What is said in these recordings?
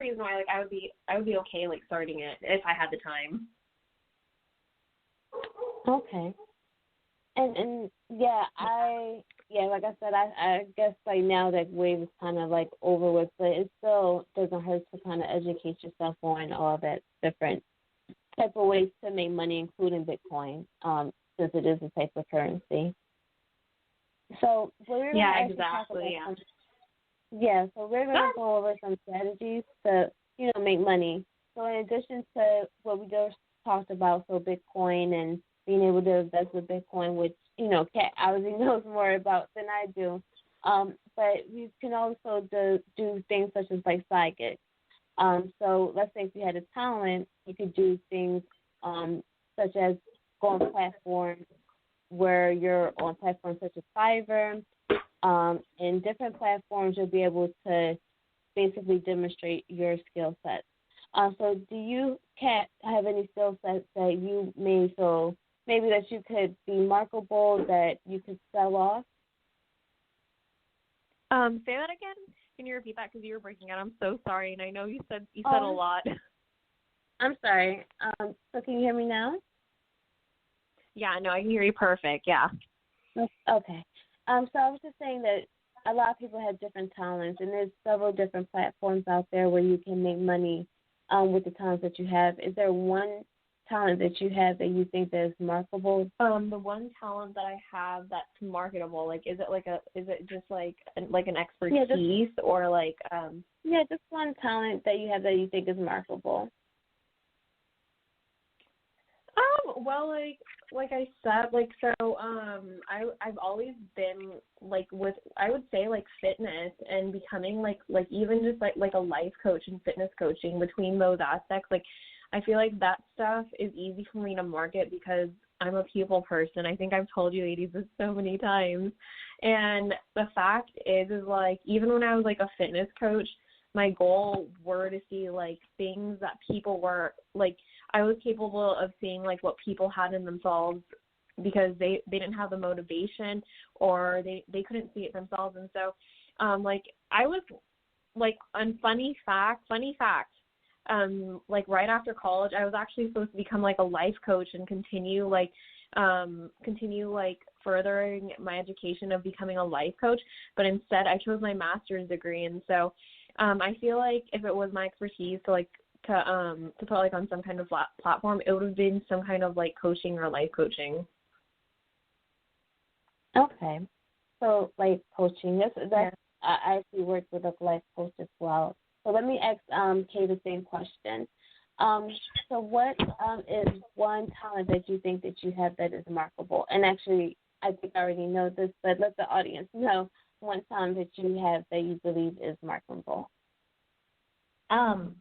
reason why like I would be okay like starting it if I had the time. Okay. And yeah, like I said, I guess like now that wave is kind of like over with, but it still doesn't hurt to kind of educate yourself on all that different type of ways to make money, including Bitcoin, since it is a type of currency. So we're going to Yeah, actually talk about exactly. Yeah. so we're going to go over some strategies to, make money. So in addition to what we just talked about, so Bitcoin and being able to invest with Bitcoin, which, Kat obviously knows more about than I do. But we can also do things such as like side gigs. So let's say if you had a talent, you could do things such as go on platforms where you're on platforms such as Fiverr. In different platforms, you'll be able to basically demonstrate your skill set. So do you, Kat, have any skill sets that you may feel maybe that you could be marketable, that you could sell off? Say that again. Can you repeat that because you were breaking out? I'm so sorry, and I know you said a lot. I'm sorry. So can you hear me now? Yeah, no, I can hear you perfect. Yeah. Okay. So I was just saying that a lot of people have different talents, and there's several different platforms out there where you can make money with the talents that you have. Is there one talent that you have that you think that is marketable? The one talent that I have that's marketable, like, is it just like an expertise or like Yeah, just one talent that you have that you think is marketable. Well, like I said, like, so, I've always been, like, with, I would say, like, fitness and becoming, like even just, like a life coach and fitness coaching, between those aspects, like, I feel like that stuff is easy for me to market because I'm a people person. I think I've told you ladies this so many times. And the fact is like, even when I was, like, a fitness coach, my goal were to see, like, things that people were, like, I was capable of seeing, like, what people had in themselves because they didn't have the motivation or they couldn't see it themselves. And so, like, I was, like, on funny fact, like, right after college, I was actually supposed to become, like, a life coach and continue, like, furthering my education of becoming a life coach. But instead, I chose my master's degree. And so I feel like if it was my expertise to put like on some kind of platform, it would have been some kind of like coaching or life coaching. Okay, so life coaching. That's I actually work with a life coach as well. So let me ask Kay the same question. So what is one talent that you think that you have that is remarkable? And actually, I think I already know this, but let the audience know one talent that you have that you believe is remarkable.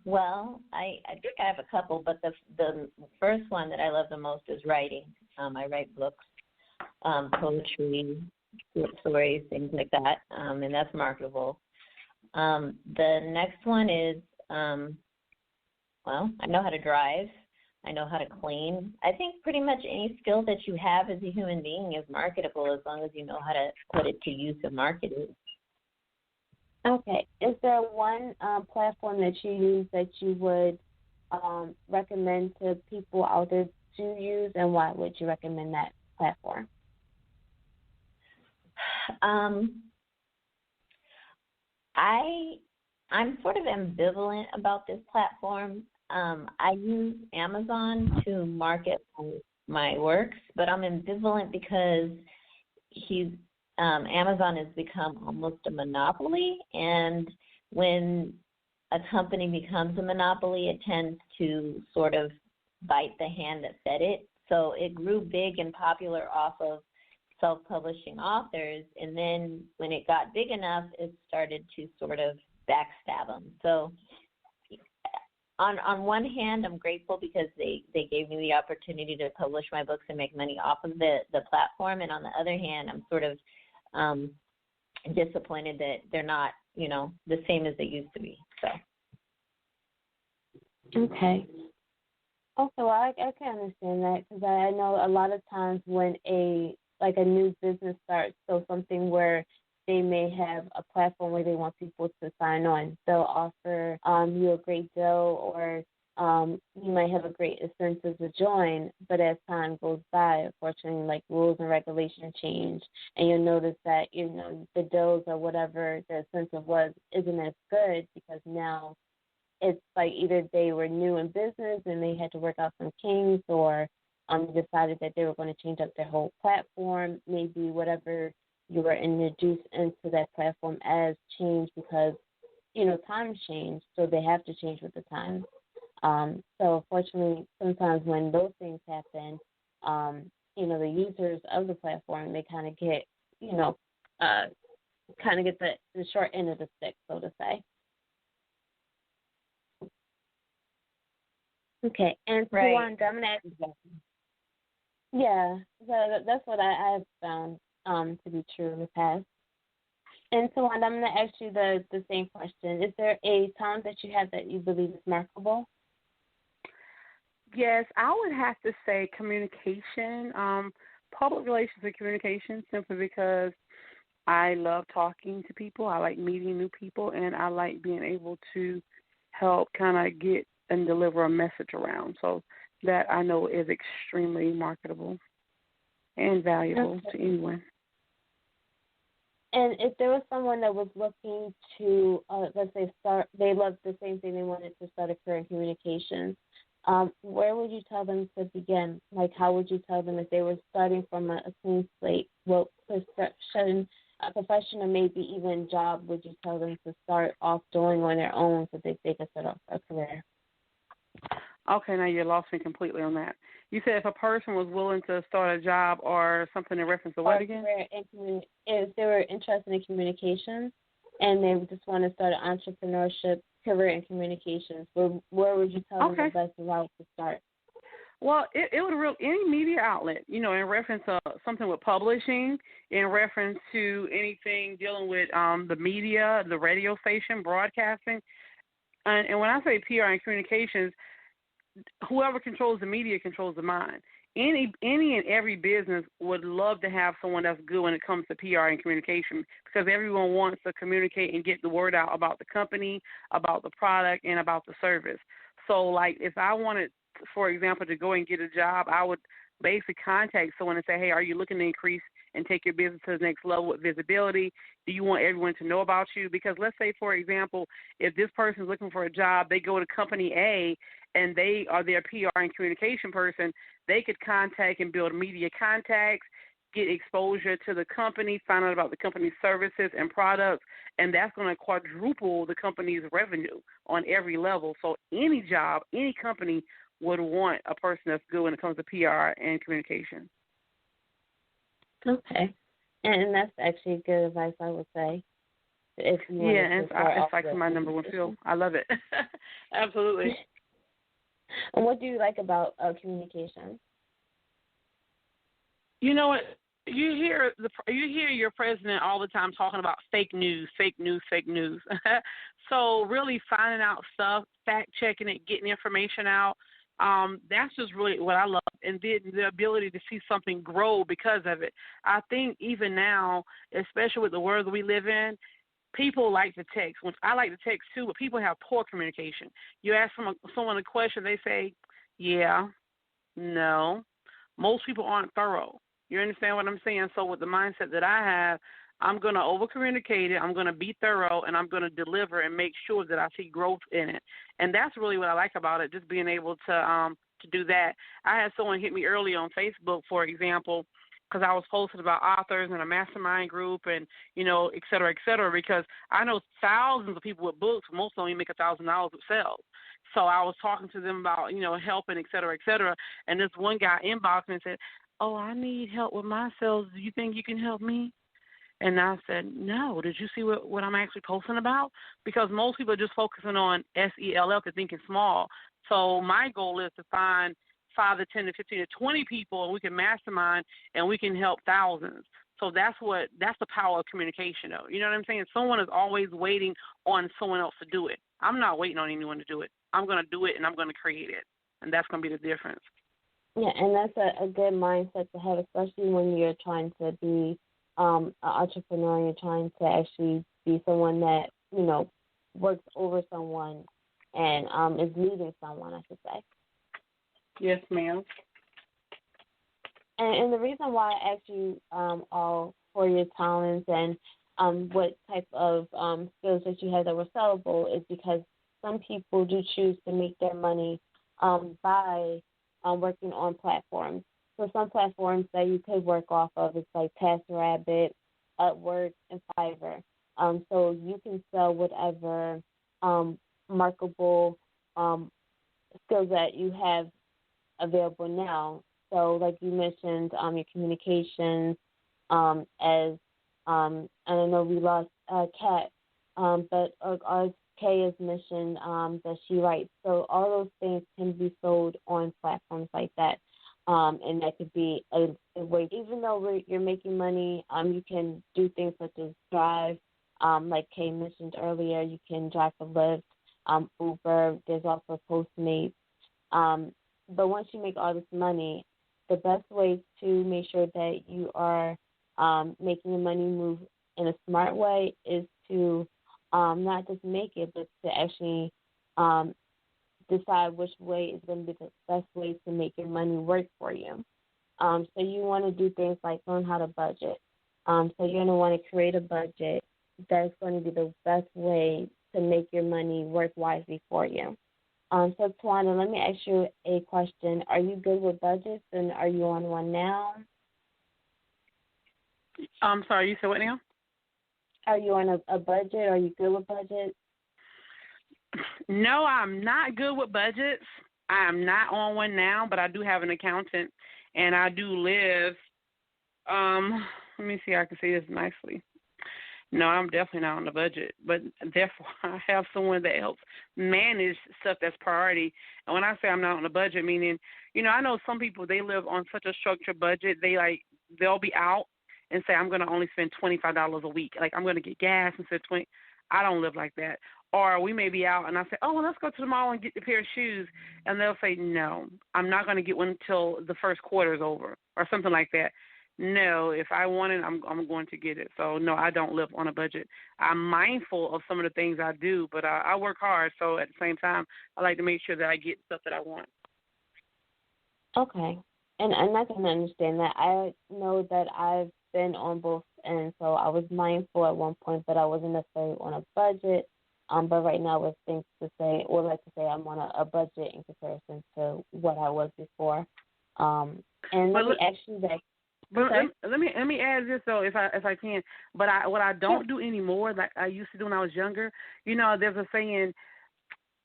Well, I think I have a couple, but the first one that I love the most is writing. I write books, poetry, short stories, things like that, and that's marketable. The next one is, well, I know how to drive. I know how to clean. I think pretty much any skill that you have as a human being is marketable as long as you know how to put it to use and market it. Okay. Is there one platform that you use that you would recommend to people out there to use, and why would you recommend that platform? I'm sort of ambivalent about this platform. I use Amazon to market my works, but I'm ambivalent because Amazon has become almost a monopoly, and when a company becomes a monopoly, it tends to sort of bite the hand that fed it. So it grew big and popular off of self-publishing authors, and then when it got big enough, it started to sort of backstab them. So on one hand, I'm grateful because they gave me the opportunity to publish my books and make money off of the platform, and on the other hand, I'm sort of disappointed that they're not, the same as they used to be. So. Okay. Okay, well, I can understand that because I know a lot of times when a new business starts, so something where they may have a platform where they want people to sign on. They'll offer you a great deal, or you might have a great incentive to join, but as time goes by, unfortunately, like rules and regulations change, and you'll notice that, the deals or whatever the incentive was isn't as good because now it's like either they were new in business and they had to work out some kinks, or decided that they were going to change up their whole platform. Maybe whatever you were introduced into that platform as changed because, times change, so they have to change with the times. So unfortunately, sometimes when those things happen, the users of the platform, they kind of get, the short end of the stick, so to say. Okay, and so Right. I'm going to ask. Yeah, so that's what I've found to be true in the past. And so I'm going to ask you the same question. Is there a talent that you have that you believe is marketable? Yes, I would have to say communication, public relations and communication, simply because I love talking to people. I like meeting new people, and I like being able to help kind of get and deliver a message around. So that I know is extremely marketable and valuable to anyone. And if there was someone that was looking to, let's say, they loved the same thing, they wanted to start a career in communications, where would you tell them to begin? Like, how would you tell them if they were starting from a clean slate? What profession, or maybe even job would you tell them to start off doing on their own so that they can start off a career? Okay, now you lost me completely on that. You said if a person was willing to start a job or something in reference to what again? If they were interested in communications and they just want to start an entrepreneurship career in communications, where would you tell them the best route to start? Well, it would any media outlet, in reference to something with publishing, in reference to anything dealing with the media, the radio station, broadcasting. And when I say PR and communications, whoever controls the media controls the mind. Any and every business would love to have someone that's good when it comes to PR and communication, because everyone wants to communicate and get the word out about the company, about the product, and about the service. So, like, if I wanted, for example, to go and get a job, I would basically contact someone and say, hey, are you looking to increase and take your business to the next level with visibility? Do you want everyone to know about you? Because let's say, for example, if this person is looking for a job, they go to company A and they are their PR and communication person, they could contact and build media contacts, get exposure to the company, find out about the company's services and products, and that's going to quadruple the company's revenue on every level. So any job, any company would want a person that's good when it comes to PR and communication. Okay. And that's actually good advice, I would say. If you it's like my number one field. I love it. Absolutely. And what do you like about communication? You know what? You hear your president all the time talking about fake news. So really finding out stuff, fact checking it, getting information out. That's just really what I love, and the ability to see something grow because of it. I think even now, especially with the world we live in, people like to text, which I like to text too, but people have poor communication. You ask someone a question, they say, yeah, no. Most people aren't thorough. You understand what I'm saying? So with the mindset that I have, I'm going to over-communicate it, I'm going to be thorough, and I'm going to deliver and make sure that I see growth in it. And that's really what I like about it, just being able to do that. I had someone hit me earlier on Facebook, for example, because I was posting about authors and a mastermind group and, et cetera, because I know thousands of people with books, most only make $1,000 with sales. So I was talking to them about, helping, et cetera, and this one guy inboxed me and said, oh, I need help with my sales. Do you think you can help me? And I said, no. Did you see what I'm actually posting about? Because most people are just focusing on SELF and thinking small. So my goal is to find 5 to 10 to 15 to 20 people, and we can mastermind, and we can help thousands. So that's the power of communication, though. You know what I'm saying? Someone is always waiting on someone else to do it. I'm not waiting on anyone to do it. I'm going to do it, and I'm going to create it, and that's going to be the difference. Yeah, and that's a good mindset to have, especially when you're trying to be an entrepreneur and you're trying to actually be someone that, works over someone and is leading someone, I should say. Yes, ma'am. And the reason why I asked you all for your talents and what type of skills that you have that were sellable is because some people do choose to make their money by working on platforms. So some platforms that you could work off of is like TaskRabbit, Upwork, and Fiverr. So you can sell whatever marketable skills that you have available now. So like you mentioned, your communications, as and I know we lost Kat, but Kay has mentioned that she writes. So all those things can be sold on platforms like that. And that could be a way, even though you're making money, you can do things such as drive, like Kay mentioned earlier, you can drive for Lyft, Uber, there's also Postmates. But once you make all this money, the best way to make sure that you are making the money move in a smart way is to not just make it, but to actually decide which way is going to be the best way to make your money work for you. So you want to do things like learn how to budget. So you're going to want to create a budget that's going to be the best way to make your money work wisely for you. So Tawana, let me ask you a question. Are you good with budgets, and are you on one now? I'm sorry, you said what now? Are you on a budget? Are you good with budgets? No, I'm not good with budgets. I'm not on one now, but I do have an accountant, and I do live. Let me see how I can say this nicely. No, I'm definitely not on the budget, but therefore I have someone that helps manage stuff that's priority. And when I say I'm not on the budget, meaning, I know some people, they live on such a structured budget, they'll be out and say, I'm going to only spend $25 a week. Like, I'm going to get gas instead of 20. I don't live like that. Or we may be out, and I say, oh, well, let's go to the mall and get a pair of shoes. And they'll say, no, I'm not going to get one until the first quarter is over or something like that. No, if I want it, I'm going to get it. So, no, I don't live on a budget. I'm mindful of some of the things I do, but I work hard. So, at the same time, I like to make sure that I get stuff that I want. Okay. And I can understand that. I know that I've been on both ends. So, I was mindful at one point, but I wasn't necessarily on a budget. But right now, with things to say, or like to say, I'm on a budget in comparison to what I was before. And let me ask you that. But let me add this though, if I can. But what I don't do anymore, like I used to do when I was younger. There's a saying,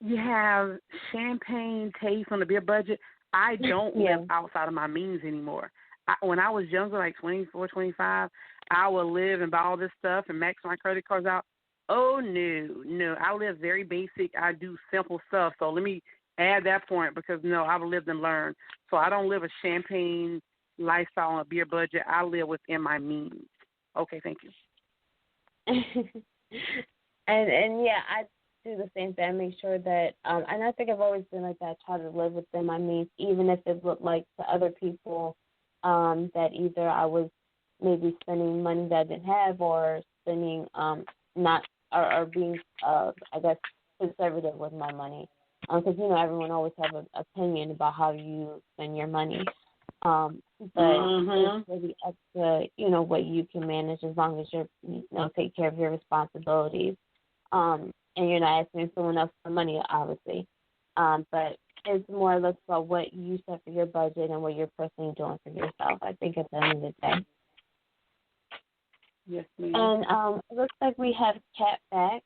you have champagne taste on the beer budget. I don't live outside of my means anymore. When I was younger, like 24, 25, I would live and buy all this stuff and max my credit cards out. Oh no, I live very basic. I do simple stuff. So let me add that point because no, I've lived and learned. So I don't live a champagne lifestyle on a beer budget. I live within my means. Okay, thank you. and yeah, I do the same thing. I make sure that, and I think I've always been like that. I try to live within my means, even if it looked like to other people that either I was maybe spending money that I didn't have or spending not or being I guess conservative with my money. Because everyone always have an opinion about how you spend your money. But it's really up to, what you can manage as long as you're, take care of your responsibilities. And you're not asking someone else for money, obviously. But it's more or less about what you set for your budget and what you're personally doing for yourself, I think, at the end of the day. Yes, ma'am. And it looks like we have Kat back.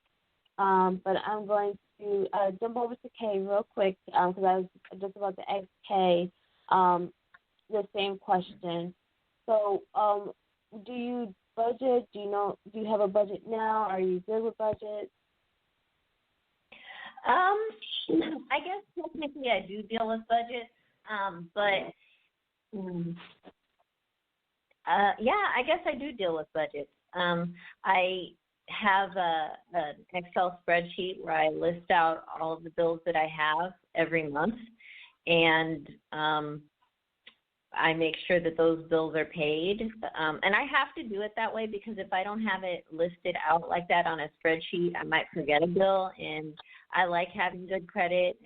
But I'm going to jump over to Kay real quick because I was just about to ask Kay the same question. So, do you budget? Do you have a budget now? Are you good with budget? I guess technically I do deal with budgets, but I guess I do deal with budgets. I have an Excel spreadsheet where I list out all of the bills that I have every month, and I make sure that those bills are paid. And I have to do it that way because if I don't have it listed out like that on a spreadsheet, I might forget a bill. And I like having good credit